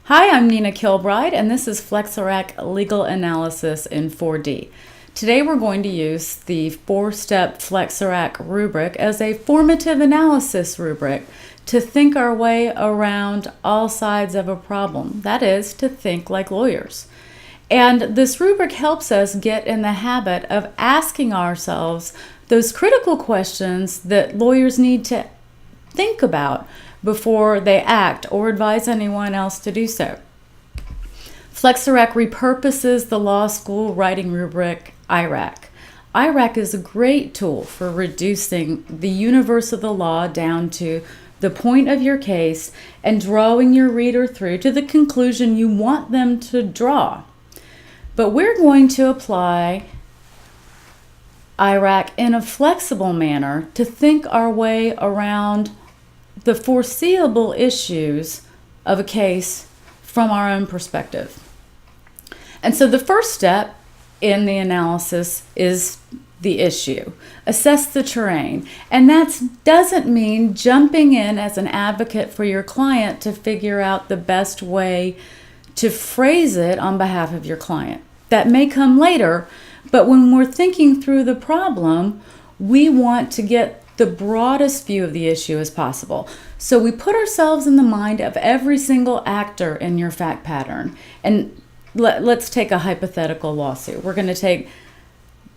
Hi, I'm Nina Kilbride, and this is Flex-IRAC Legal Analysis in 4D. Today we're going to use the four-step Flex-IRAC rubric as a formative analysis rubric to think our way around all sides of a problem. That is, to think like lawyers. And this rubric helps us get in the habit of asking ourselves those critical questions that lawyers need to think about before they act or advise anyone else to do so. Flex-IRAC repurposes the law school writing rubric IRAC. IRAC is a great tool for reducing the universe of the law down to the point of your case and drawing your reader through to the conclusion you want them to draw. But we're going to apply IRAC in a flexible manner to think our way around the foreseeable issues of a case from our own perspective. And so the first step in the analysis is the issue. Assess the terrain. And that doesn't mean jumping in as an advocate for your client to figure out the best way to phrase it on behalf of your client. That may come later, but when we're thinking through the problem, we want to get the broadest view of the issue as possible. So we put ourselves in the mind of every single actor in your fact pattern. And let's take a hypothetical lawsuit. We're going to take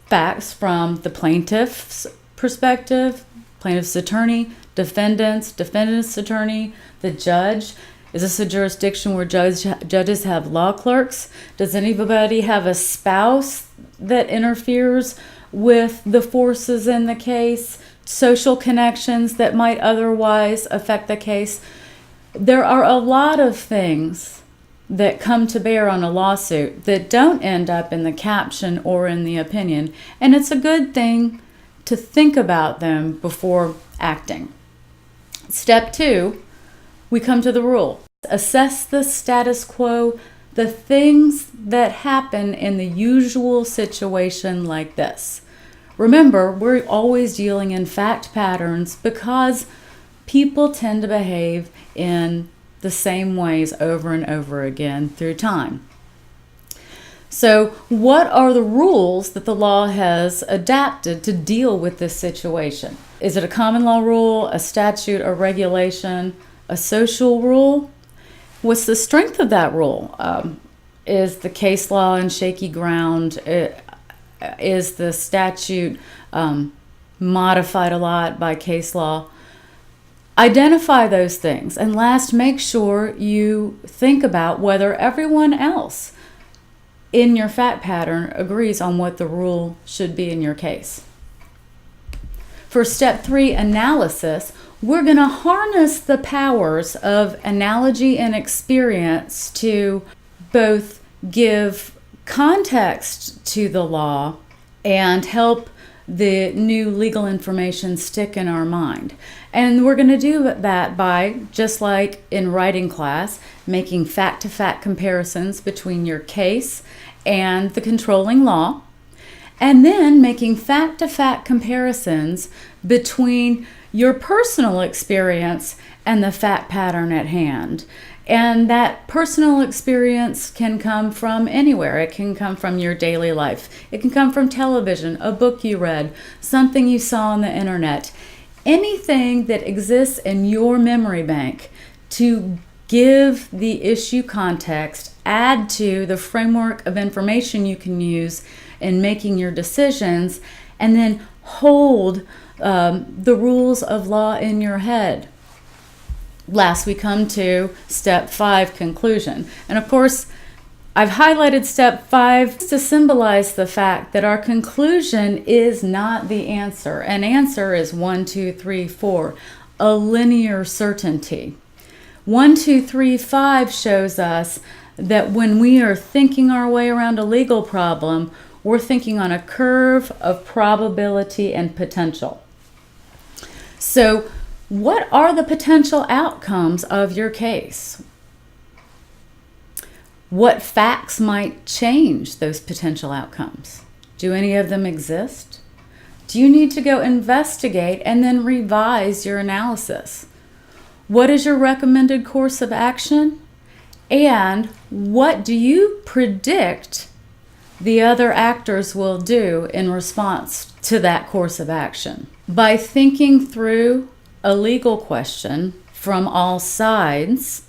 facts from the plaintiff's perspective, plaintiff's attorney, defendant's attorney, the judge. Is this a jurisdiction where judges have law clerks? Does anybody have a spouse that interferes with the forces in the case? Social connections that might otherwise affect the case? There are a lot of things that come to bear on a lawsuit that don't end up in the caption or in the opinion, and it's a good thing to think about them before acting. Step 2, we come to the rule. Assess the status quo, the things that happen in the usual situation like this. Remember, we're always dealing in fact patterns because people tend to behave in the same ways over and over again through time. So, what are the rules that the law has adapted to deal with this situation? Is it a common law rule, a statute, a regulation, a social rule? What's the strength of that rule? Is the case law in shaky ground? Is the statute modified a lot by case law? Identify those things. And last, make sure you think about whether everyone else in your fact pattern agrees on what the rule should be in your case. For step 3, analysis, we're going to harness the powers of analogy and experience to both give context to the law and help the new legal information stick in our mind. And we're going to do that by, just like in writing class, making fact-to-fact comparisons between your case and the controlling law, and then making fact-to-fact comparisons between your personal experience and the fact pattern at hand. And that personal experience can come from anywhere. It can come from your daily life. It can come from television, a book you read, something you saw on the internet. Anything that exists in your memory bank to give the issue context, add to the framework of information you can use in making your decisions, and then hold the rules of law in your head. Last, we come to step 5, conclusion. And of course, I've highlighted step 5 to symbolize the fact that our conclusion is not the answer. An answer is 1, 2, 3, 4, a linear certainty. 1, 2, 3, 5 shows us that when we are thinking our way around a legal problem, we're thinking on a curve of probability and potential. So, what are the potential outcomes of your case? What facts might change those potential outcomes? Do any of them exist? Do you need to go investigate and then revise your analysis? What is your recommended course of action? And what do you predict the other actors will do in response to that course of action? By thinking through a legal question from all sides,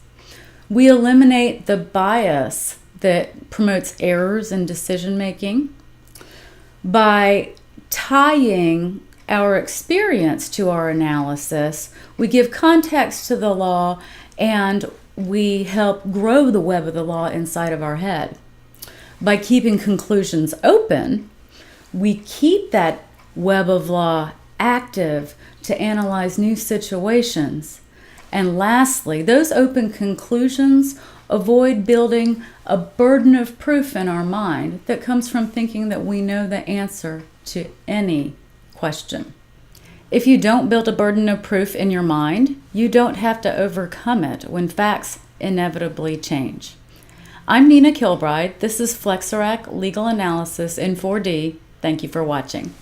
we eliminate the bias that promotes errors in decision making. By tying our experience to our analysis, we give context to the law and we help grow the web of the law inside of our head. By keeping conclusions open, we keep that web of law active to analyze new situations. And lastly, those open conclusions avoid building a burden of proof in our mind that comes from thinking that we know the answer to any question. If you don't build a burden of proof in your mind, you don't have to overcome it when facts inevitably change. I'm Nina Kilbride. This is Flex-IRAC Legal Analysis in 4D. Thank you for watching.